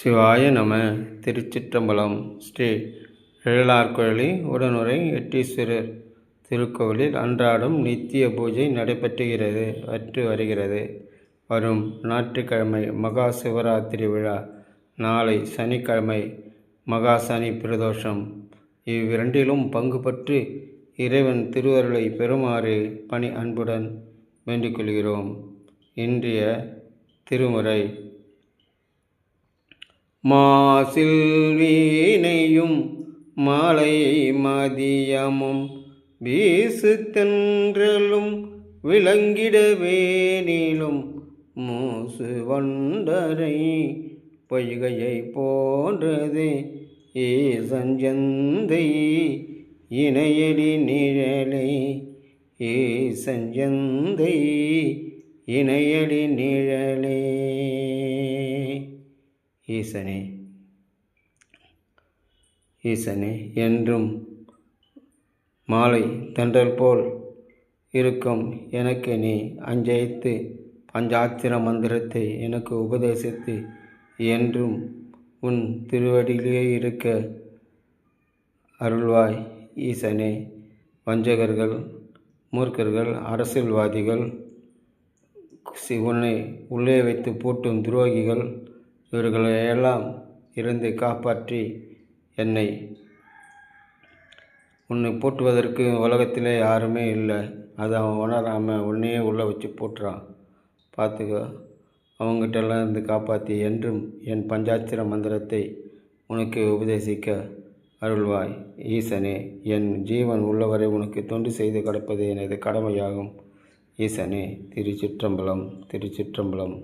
சிவாய நம. திருச்சிற்றம்பலம். ஸ்ரீ எழிலார்கோழி உடனுரை எட்டீஸ்வரர் திருக்கோவிலில் அன்றாடம் நித்திய பூஜை நடைபெற்று வருகிறது. வரும் ஞாயிற்றுக்கிழமை மகா சிவராத்திரி விழா, நாளை சனிக்கிழமை மகா சனி பிரதோஷம். இவ்விரண்டிலும் பங்கு பற்றி இறைவன் திருவருளை பெறுமாறு பணி அன்புடன் வேண்டிக்கொள்கிறோம். இன்றைய திருமுறை: மாசில் வீணையும் மாலை மதியமும் வீசு தென்றலும் விளங்கிட வேனிலும் மூசு வண்டரை பொய்கையை போன்றதே ஈசஞ்சந்தை இணையடி நிழலை ஈசஞ்சந்தை இணையடி நிழலே. ஈசனே என்றும் மாலை தென்றல் போல் இருக்கும் எனக்கு நீ அஞ்செய்த்து பஞ்சாட்சர மந்திரத்தை எனக்கு உபதேசித்து என்றும் உன் திருவடியிலே இருக்க அருள்வாய் ஈசனே. வஞ்சகர்கள், மூர்க்கர்கள், அரசியல்வாதிகள், உன்னை உள்ளே வைத்து பூட்டும் துரோகிகள், இவர்களையெல்லாம் இருந்து காப்பாற்றி உன்னை பூட்டுவதற்கு உலகத்திலே யாருமே இல்லை. அதை அவன் உணராமல் உன்னையே உள்ளே வச்சு பூட்டுறான். பார்த்துக்கோ. அவங்ககிட்டெல்லாம் இருந்து காப்பாற்றி என்றும் என் பஞ்சாட்சர மந்திரத்தை உனக்கு உபதேசிக்க அருள்வாய் ஈசனே. என் ஜீவன் உள்ளவரை உனக்கு தொண்டு செய்து கிடப்பது எனது கடமையாகும் ஈசனே. திருச்சிற்றம்பலம். திருச்சிற்றம்பலம்.